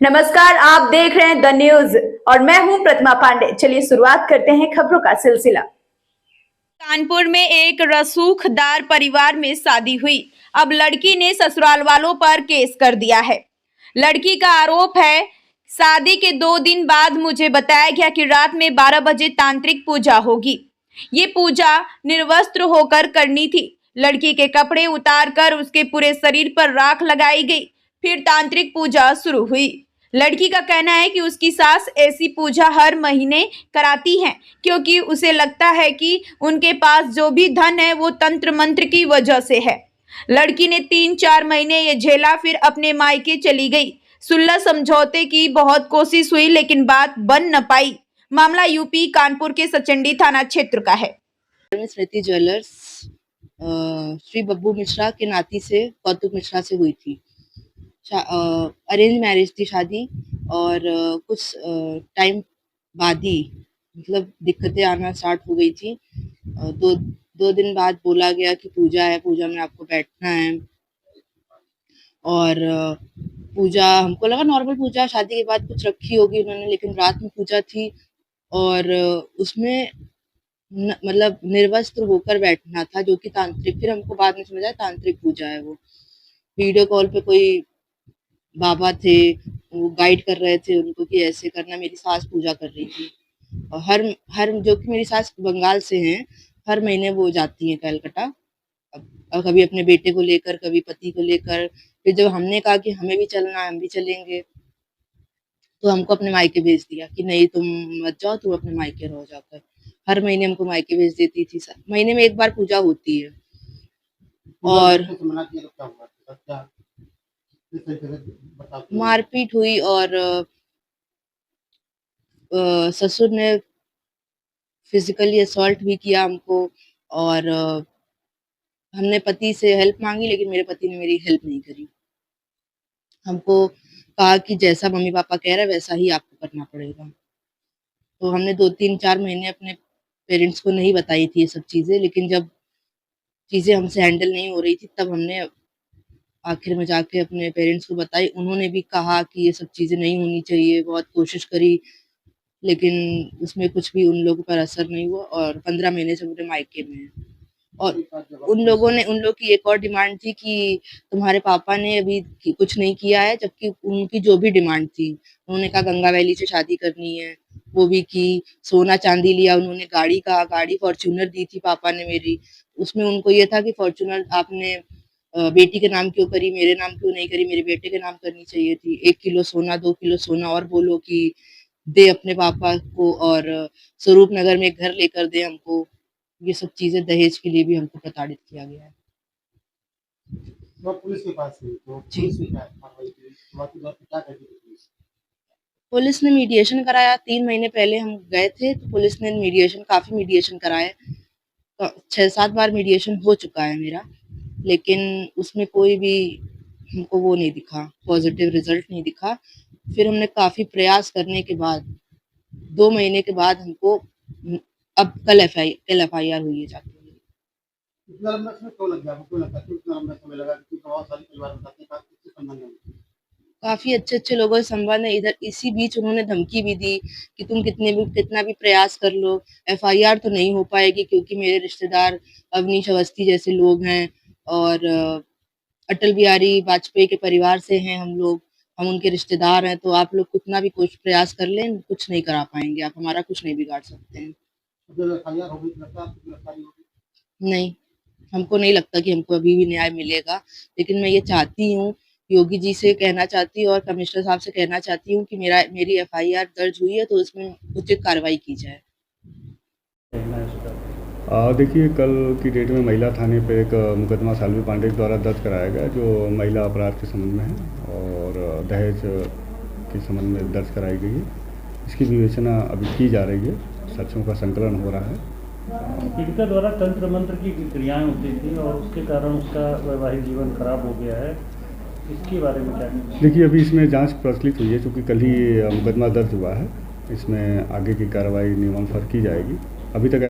नमस्कार, आप देख रहे हैं द न्यूज और मैं हूं प्रतिमा पांडे। चलिए शुरुआत करते हैं खबरों का सिलसिला। कानपुर में एक रसूखदार परिवार में शादी हुई। अब लड़की ने ससुराल वालों पर केस कर दिया है। लड़की का आरोप है, शादी के 2 दिन बाद मुझे बताया गया कि रात में 12 बजे तांत्रिक पूजा होगी। ये पूजा निर्वस्त्र होकर करनी थी। लड़की के कपड़े उतारकर उसके पूरे शरीर पर राख लगाई गई, फिर तांत्रिक पूजा शुरू हुई। लड़की का कहना है कि उसकी सास ऐसी पूजा हर महीने कराती हैं, क्योंकि उसे लगता है कि उनके पास जो भी धन है वो तंत्र मंत्र की वजह से है। लड़की ने 3-4 महीने ये झेला, फिर अपने मायके चली गई। सुलह समझौते की बहुत कोशिश हुई लेकिन बात बन न पाई। मामला यूपी कानपुर के सचंडी थाना क्षेत्र का है। स्मृति ज्वेलर्स श्री बब्बू मिश्रा के नाती से कौतुक मिश्रा से हुई थी। अरेंज मैरिज थी शादी, और कुछ टाइम बाद ही मतलब दिक्कतें आना स्टार्ट हो गई थी। दो दिन बाद बोला गया कि पूजा है, पूजा में आपको बैठना है। और पूजा हमको लगा नॉर्मल पूजा, शादी के बाद कुछ रखी होगी उन्होंने, लेकिन रात में पूजा थी और उसमें मतलब निर्वस्त्र होकर बैठना था, जो कि तांत्रिक, फिर हमको बाद में समझ आया तांत्रिक पूजा है वो। वीडियो कॉल पे कोई बाबा थे, वो गाइड कर रहे थे उनको कि ऐसे करना। मेरी सास पूजा कर रही थी और हर जो कि मेरी सास बंगाल से हैं, हर महीने वो जाती हैं कलकत्ता, कभी अपने बेटे को लेकर, कभी पति को लेकर। फिर जब हमने कहा कि हमें भी चलना है, हम भी चलेंगे, तो हमको अपने मायके भेज दिया कि नहीं तुम मत जाओ, तुम अपने मायके रहो जाकर। हर महीने हमको मायके भेज देती थी। महीने में एक बार पूजा होती है। और मारपीट हुई और ससुर ने फिजिकली असॉल्ट भी किया हमको। और हमने पति से हेल्प मांगी, लेकिन मेरे पति ने मेरी हेल्प नहीं करी। हमको कहा कि जैसा मम्मी पापा कह रहे हैं वैसा ही आपको करना पड़ेगा। तो हमने 2-3-4 महीने अपने पेरेंट्स को नहीं बताई थी ये सब चीजें, लेकिन जब चीजें हमसे हैंडल नहीं हो रही थी तब हमने आखिर में जाके अपने पेरेंट्स को बताई। उन्होंने भी कहा कि ये सब चीजें नहीं होनी चाहिए, बहुत कोशिश करी, लेकिन उसमें कुछ भी उन लोगों पर असर नहीं हुआ और 15 महीने से मेरे मायके में है। और उन लोग की एक और डिमांड थी कि तुम्हारे पापा ने अभी कुछ नहीं किया है, जबकि उनकी जो भी डिमांड थी, उन्होंने कहा गंगा वैली से शादी करनी है, वो भी की। सोना चांदी लिया उन्होंने, गाड़ी फॉर्च्यूनर दी थी पापा ने मेरी। उसमें उनको ये था कि फॉर्च्यूनर आपने बेटी के नाम क्यों करी, मेरे नाम क्यों नहीं करी, मेरे बेटे के नाम करनी चाहिए थी। 1 किलो सोना, 2 किलो सोना, और बोलो कि दे अपने पापा को, और स्वरूप नगर में एक घर लेकर दे हमको। ये सब चीजें दहेज के लिए भी हमको प्रताड़ित किया गया है। तो पुलिस के पास है, तो पुलिस ने क्या कार्रवाई की? क्या करती है पुलिस? पुलिस ने मीडिएशन कराया। 3 महीने पहले हम गए थे, तो पुलिस ने काफी मीडिएशन कराए। 6-7 बार मीडिएशन हो चुका है मेरा, लेकिन उसमें कोई भी हमको वो नहीं दिखा, पॉजिटिव रिजल्ट नहीं दिखा। फिर हमने काफी प्रयास करने के बाद 2 महीने के बाद हमको अब कल FIR हुई है जाके। इतना लंबा समय क्यों लग गया? आपको क्यों लगता है कि इतना लंबा समय लगा? क्योंकि बहुत सारे परिवार बताते हैं किससे संबंध है? काफी अच्छे लोगों से संबंध है। इधर इसी बीच उन्होंने धमकी भी दी कि तुम कितना भी प्रयास कर लो, FIR तो नहीं हो पाएगी, क्योंकि मेरे रिश्तेदार अवनीश अवस्थी जैसे लोग हैं, और अटल बिहारी वाजपेयी के परिवार से हैं हम लोग, हम उनके रिश्तेदार हैं। तो आप लोग कितना भी कुछ प्रयास कर लें, कुछ नहीं करा पाएंगे, आप हमारा कुछ नहीं बिगाड़ सकते हैं। जब FIR हो गई तो लगता है आपको गिरफ्तारी होगी? नहीं, हमको नहीं लगता कि हमको अभी भी न्याय मिलेगा, लेकिन मैं ये चाहती हूँ, योगी जी से कहना चाहती हूँ और कमिश्नर साहब से कहना चाहती हूँ कि मेरी FIR दर्ज हुई है तो उसमें उचित कार्रवाई की जाए। देखिए, कल की डेट में महिला थाने पे एक मुकदमा सालवी पांडे द्वारा दर्ज कराया गया, जो महिला अपराध के संबंध में है और दहेज के संबंध में दर्ज कराई गई है। इसकी विवेचना अभी की जा रही है, साक्ष्यों का संकलन हो रहा है। पीड़िता द्वारा तंत्र मंत्र की क्रियाएं होती थी और उसके कारण उसका वैवाहिक जीवन खराब हो गया है, इसके बारे में क्या? देखिए, अभी इसमें जांच प्रचलित हुई है, क्योंकि कल ही मुकदमा दर्ज हुआ है। इसमें आगे की कार्रवाई नियमानुसार की जाएगी। अभी तक